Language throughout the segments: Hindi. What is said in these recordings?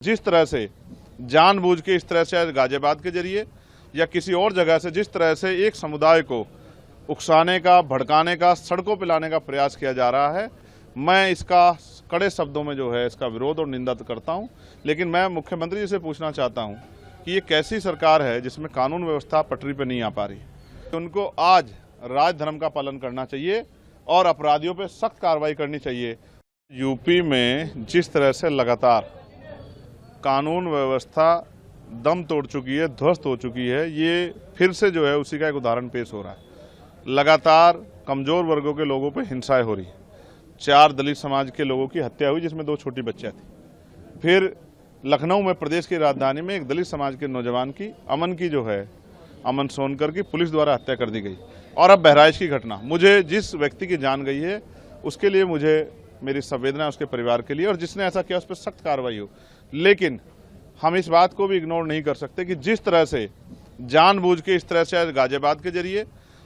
जिस तरह से जानबूझ के इस तरह से गाजियाबाद के जरिए या किसी और जगह से जिस तरह से एक समुदाय को उकसाने का, भड़काने का, सड़कों पर लाने का प्रयास किया जा रहा है, मैं इसका कड़े शब्दों में जो है इसका विरोध और निंदा करता हूं। लेकिन मैं मुख्यमंत्री जी से पूछना चाहता हूं कि ये कैसी सरकार है जिसमें कानून व्यवस्था पटरी पर नहीं आ पा रही। उनको आज राज धर्म का पालन करना चाहिए और अपराधियों पर सख्त कार्रवाई करनी चाहिए। यूपी में जिस तरह से लगातार कानून व्यवस्था दम तोड़ चुकी है, ध्वस्त हो चुकी है, ये फिर से जो है उसी का एक उदाहरण पेश हो रहा है। लगातार कमजोर वर्गों के लोगों पर हिंसाएं हो रही है। 4 दलित समाज के लोगों की हत्या हुई जिसमें 2 छोटी बच्चियां थी। फिर लखनऊ में प्रदेश की राजधानी में एक दलित समाज के नौजवान की अमन सोनकर की पुलिस द्वारा हत्या कर दी गई। और अब बहराइच की घटना, मुझे जिस व्यक्ति की जान गई है उसके लिए मुझे मेरी संवेदना उसके परिवार के लिए, और जिसने ऐसा किया उस पर सख्त कार्रवाई हो। लेकिन हम इस बात को भी इग्नोर नहीं कर सकते कि जिस तरह से जानबूझ के इस तरह से गाजियाबाद के जरिए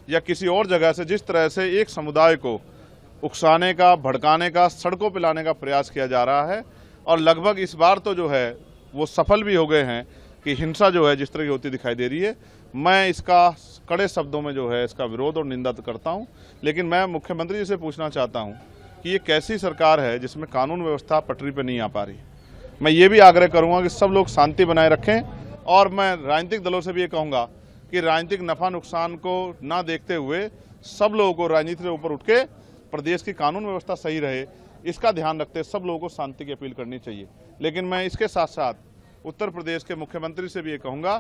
या किसी और जगह से जिस तरह से एक समुदाय को उकसाने का, भड़काने का, सड़कों पर लाने का प्रयास किया जा रहा है, और लगभग इस बार तो जो है वो सफल भी हो गए हैं कि हिंसा जो है जिस तरह की होती दिखाई दे रही है, मैं इसका कड़े शब्दों में जो है इसका विरोध और निंदा करता हूं। लेकिन मैं मुख्यमंत्री जी से पूछना चाहता हूं कि ये कैसी सरकार है जिसमें कानून व्यवस्था पटरी पर नहीं आ पा रही। मैं ये भी आग्रह करूंगा कि सब लोग शांति बनाए रखें, और मैं राजनीतिक दलों से भी ये कहूँगा कि राजनीतिक नफा नुकसान को ना देखते हुए सब लोगों को राजनीति से ऊपर उठ के प्रदेश की कानून व्यवस्था सही रहे, इसका ध्यान रखते सब लोगों को शांति की अपील करनी चाहिए। लेकिन मैं इसके साथ साथ उत्तर प्रदेश के मुख्यमंत्री से भी ये कहूँगा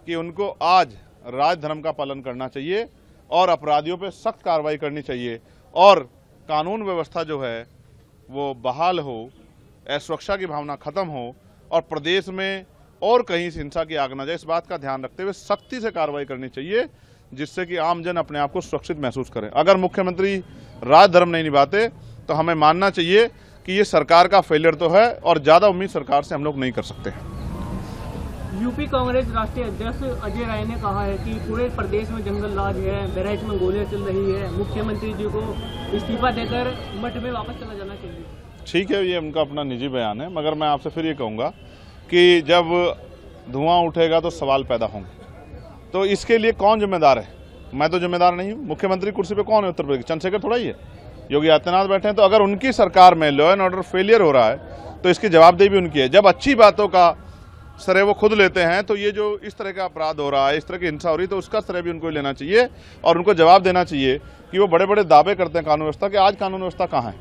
कि उनको आज राज धर्म का पालन करना चाहिए और अपराधियों पर सख्त कार्रवाई करनी चाहिए, और कानून व्यवस्था जो है वो बहाल हो, असुरक्षा की भावना खत्म हो, और प्रदेश में और कहीं हिंसा की आग न जाए, इस बात का ध्यान रखते हुए सख्ती से कार्रवाई करनी चाहिए, जिससे कि आमजन अपने आप को सुरक्षित महसूस करे। अगर मुख्यमंत्री राज धर्म नहीं निभाते तो हमें मानना चाहिए कि ये सरकार का फेलियर तो है, और ज़्यादा उम्मीद सरकार से हम लोग नहीं कर सकते। यूपी कांग्रेस राष्ट्रीय अध्यक्ष अजय राय ने कहा है कि पूरे प्रदेश में जंगल राज है, बहराइच में गोलियां चल रही है, मुख्यमंत्री जी को इस्तीफा देकर मठ में वापस चला जाना चाहिए। ठीक है, ये उनका अपना निजी बयान है, मगर मैं आपसे फिर ये कहूँगा कि जब धुआं उठेगा तो सवाल पैदा होंगे। तो इसके लिए कौन जिम्मेदार है? मैं तो जिम्मेदार नहीं हूँ। मुख्यमंत्री कुर्सी पे कौन है उत्तर प्रदेश? चंद्रशेखर थोड़ा ही है, योगी आदित्यनाथ बैठे हैं। तो अगर उनकी सरकार में लॉ एंड ऑर्डर फेलियर हो रहा है तो इसकी जवाबदेही भी उनकी है। जब अच्छी बातों का श्रेय वो खुद लेते हैं, तो ये जो इस तरह का अपराध हो रहा है, इस तरह की हिंसा हो रही है, तो उसका श्रेय भी उनको लेना चाहिए, और उनको जवाब देना चाहिए कि वो बड़े बड़े दावे करते हैं कानून व्यवस्था के। आज कानून व्यवस्था कहाँ है?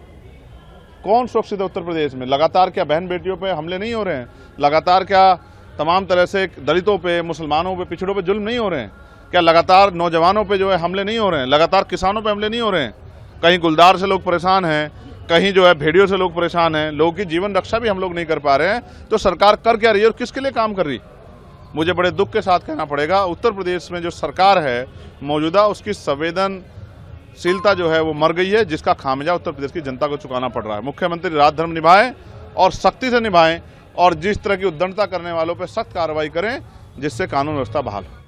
कौन सुरक्षित है उत्तर प्रदेश में? लगातार क्या बहन बेटियों पे हमले नहीं हो रहे हैं? लगातार क्या तमाम तरह से दलितों पे, मुसलमानों पे, पिछड़ों पे जुल्म नहीं हो रहे हैं? क्या लगातार नौजवानों पे जो है हमले नहीं हो रहे हैं? लगातार किसानों पे हमले नहीं हो रहे हैं? कहीं गुलदार से लोग परेशान हैं, कहीं जो है भेड़ियों से लोग परेशान हैं, लोगों की जीवन रक्षा भी हम लोग नहीं कर पा रहे हैं। तो सरकार कर क्या रही है और किसके लिए काम कर रही? मुझे बड़े दुख के साथ कहना पड़ेगा, उत्तर प्रदेश में जो सरकार है मौजूदा, उसकी संवेदनशीलता जो है वो मर गई है, जिसका खामियाजा उत्तर प्रदेश की जनता को चुकाना पड़ रहा है। मुख्यमंत्री राज धर्म निभाएं और सख्ती से निभाएं, और जिस तरह की उद्दंडता करने वालों पर सख्त कार्रवाई करें, जिससे कानून व्यवस्था बहाल हो।